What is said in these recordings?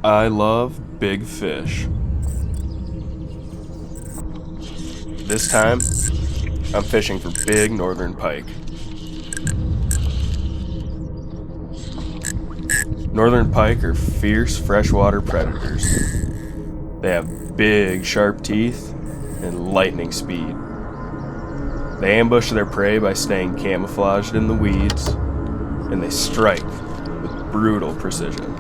I love big fish. This time, I'm fishing for big northern pike. Northern pike are fierce freshwater predators. They have big, sharp teeth and lightning speed. They ambush their prey by staying camouflaged in the weeds, and they strike with brutal precision.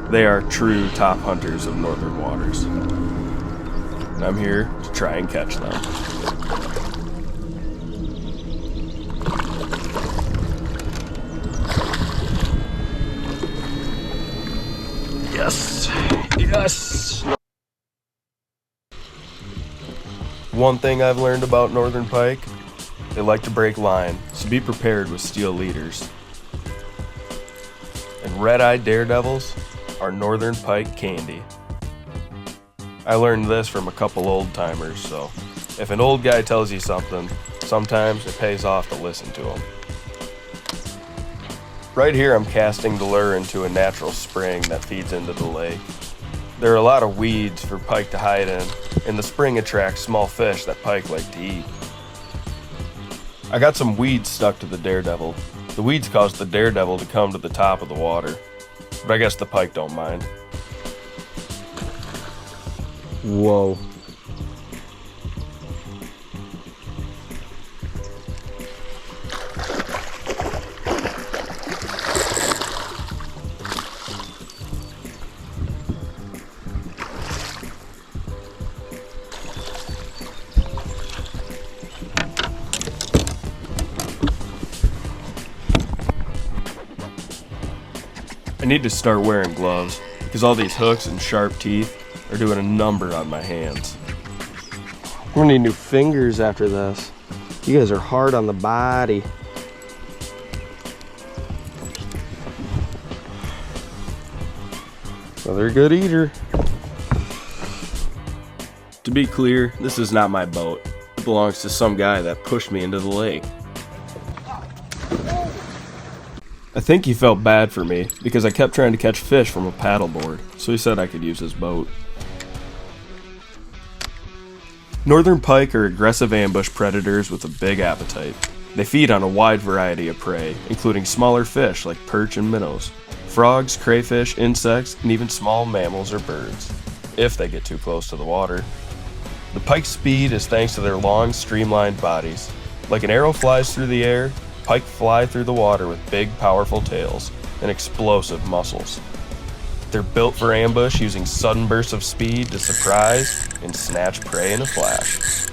They are true top hunters of northern waters, and I'm here to try and catch them. Yes! Yes! One thing I've learned about northern pike, they like to break line, so be prepared with steel leaders. And red-eyed daredevils are northern pike candy. I learned this from a couple old-timers, so if an old guy tells you something, sometimes it pays off to listen to him. Right here I'm casting the lure into a natural spring that feeds into the lake. There are a lot of weeds for pike to hide in, and the spring attracts small fish that pike like to eat. I got some weeds stuck to the daredevil. The weeds caused the daredevil to come to the top of the water, but I guess the pike don't mind. Whoa. I need to start wearing gloves, because all these hooks and sharp teeth are doing a number on my hands. I'm gonna need new fingers after this. You guys are hard on the body. Another good eater. To be clear, this is not my boat. It belongs to some guy that pushed me into the lake. I think he felt bad for me because I kept trying to catch fish from a paddleboard, so he said I could use his boat. Northern pike are aggressive ambush predators with a big appetite. They feed on a wide variety of prey, including smaller fish like perch and minnows, frogs, crayfish, insects, and even small mammals or birds, if they get too close to the water. The pike's speed is thanks to their long, streamlined bodies. Like an arrow flies through the air, pike fly through the water with big, powerful tails and explosive muscles. They're built for ambush, using sudden bursts of speed to surprise and snatch prey in a flash.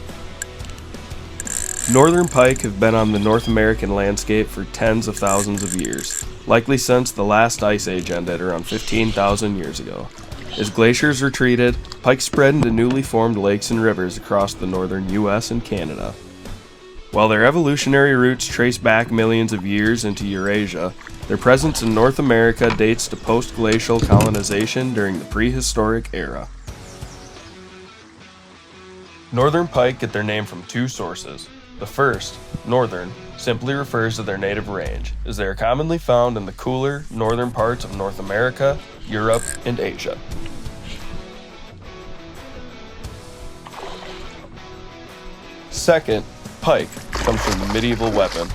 Northern pike have been on the North American landscape for tens of thousands of years, likely since the last ice age ended around 15,000 years ago. As glaciers retreated, pike spread into newly formed lakes and rivers across the northern US and Canada. While their evolutionary roots trace back millions of years into Eurasia, their presence in North America dates to post-glacial colonization during the prehistoric era. Northern pike get their name from two sources. The first, northern, simply refers to their native range, as they are commonly found in the cooler, northern parts of North America, Europe, and Asia. Second, pike comes from the medieval weapon,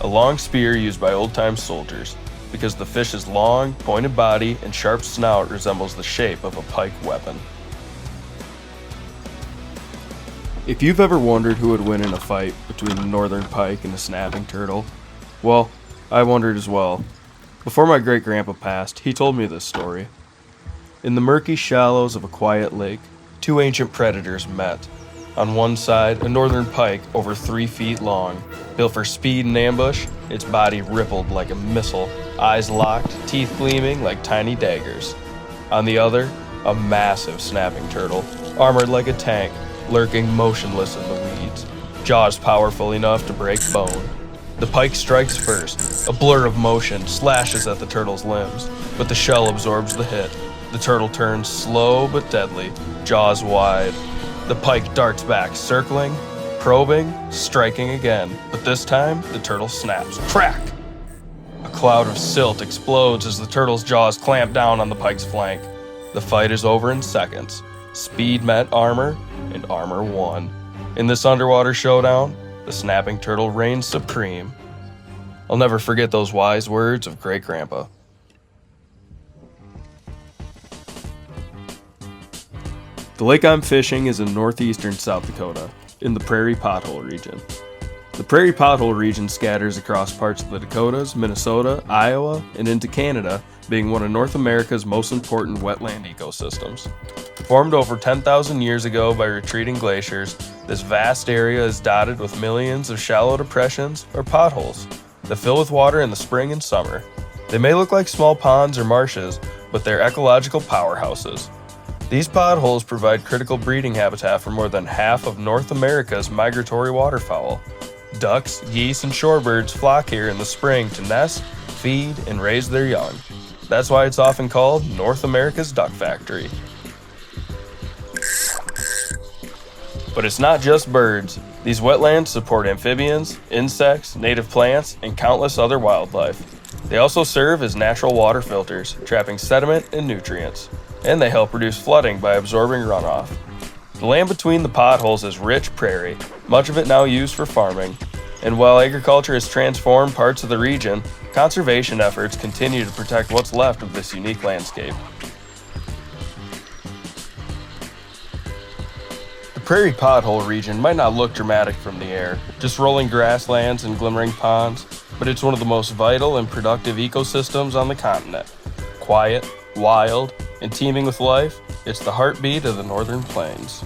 a long spear used by old-time soldiers, because the fish's long, pointed body and sharp snout resembles the shape of a pike weapon. If you've ever wondered who would win in a fight between a northern pike and a snapping turtle, well, I wondered as well. Before my great-grandpa passed, he told me this story. In the murky shallows of a quiet lake, two ancient predators met. On one side, a northern pike over 3 feet long. Built for speed and ambush, its body rippled like a missile, eyes locked, teeth gleaming like tiny daggers. On the other, a massive snapping turtle, armored like a tank, lurking motionless in the weeds, jaws powerful enough to break bone. The pike strikes first. A blur of motion slashes at the turtle's limbs, but the shell absorbs the hit. The turtle turns slow but deadly, jaws wide. The pike darts back, circling, probing, striking again, but this time the turtle snaps. Crack! A cloud of silt explodes as the turtle's jaws clamp down on the pike's flank. The fight is over in seconds. Speed met armor, and armor won. In this underwater showdown, the snapping turtle reigns supreme. I'll never forget those wise words of Great Grandpa. The lake I'm fishing is in northeastern South Dakota, in the Prairie Pothole region. The Prairie Pothole region scatters across parts of the Dakotas, Minnesota, Iowa, and into Canada, being one of North America's most important wetland ecosystems. Formed over 10,000 years ago by retreating glaciers, this vast area is dotted with millions of shallow depressions, or potholes, that fill with water in the spring and summer. They may look like small ponds or marshes, but they're ecological powerhouses. These potholes provide critical breeding habitat for more than half of North America's migratory waterfowl. Ducks, geese, and shorebirds flock here in the spring to nest, feed, and raise their young. That's why it's often called North America's Duck Factory. But it's not just birds. These wetlands support amphibians, insects, native plants, and countless other wildlife. They also serve as natural water filters, trapping sediment and nutrients. And they help reduce flooding by absorbing runoff. The land between the potholes is rich prairie, much of it now used for farming. And while agriculture has transformed parts of the region, conservation efforts continue to protect what's left of this unique landscape. The Prairie Pothole region might not look dramatic from the air, just rolling grasslands and glimmering ponds, but it's one of the most vital and productive ecosystems on the continent. Quiet, wild, and teeming with life, it's the heartbeat of the Northern Plains.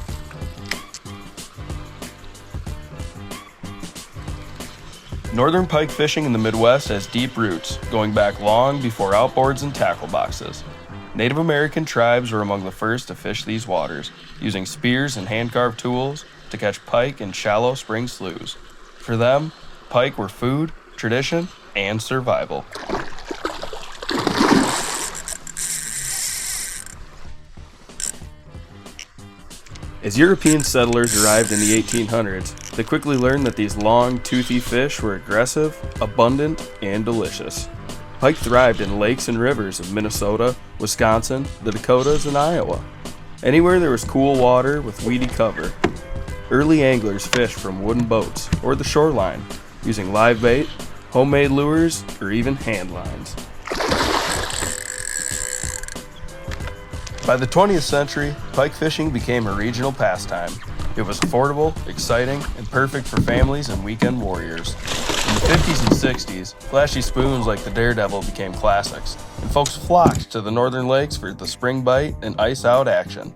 Northern pike fishing in the Midwest has deep roots, going back long before outboards and tackle boxes. Native American tribes were among the first to fish these waters, using spears and hand-carved tools to catch pike in shallow spring sloughs. For them, pike were food, tradition, and survival. As European settlers arrived in the 1800s, they quickly learned that these long, toothy fish were aggressive, abundant, and delicious. Pike thrived in lakes and rivers of Minnesota, Wisconsin, the Dakotas, and Iowa. Anywhere there was cool water with weedy cover. Early anglers fished from wooden boats or the shoreline, using live bait, homemade lures, or even hand lines. By the 20th century, pike fishing became a regional pastime. It was affordable, exciting, and perfect for families and weekend warriors. In the 50s and 60s, flashy spoons like the Daredevil became classics, and folks flocked to the northern lakes for the spring bite and ice-out action.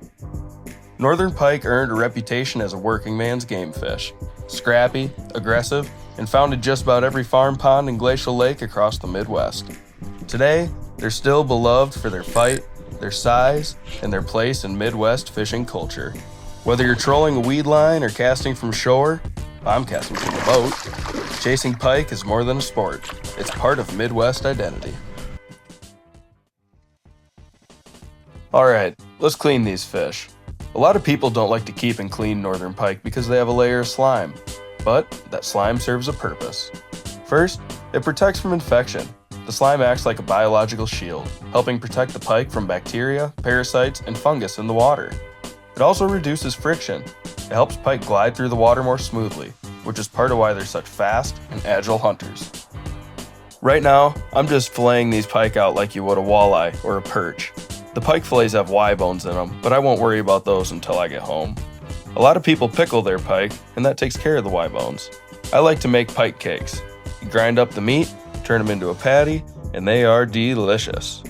Northern pike earned a reputation as a working man's game fish. Scrappy, aggressive, and found in just about every farm pond and glacial lake across the Midwest. Today, they're still beloved for their fight, their size, and their place in Midwest fishing culture. Whether you're trolling a weed line or casting from shore, I'm casting from a boat. Chasing pike is more than a sport. It's part of Midwest identity. Alright, let's clean these fish. A lot of people don't like to keep and clean northern pike because they have a layer of slime. But that slime serves a purpose. First, it protects from infection. The slime acts like a biological shield, helping protect the pike from bacteria, parasites, and fungus in the water. It also reduces friction. It helps pike glide through the water more smoothly, which is part of why they're such fast and agile hunters. Right now, I'm just filleting these pike out like you would a walleye or a perch. The pike fillets have Y bones in them, but I won't worry about those until I get home. A lot of people pickle their pike, and that takes care of the Y bones. I like to make pike cakes. You grind up the meat, turn them into a patty, and they are delicious.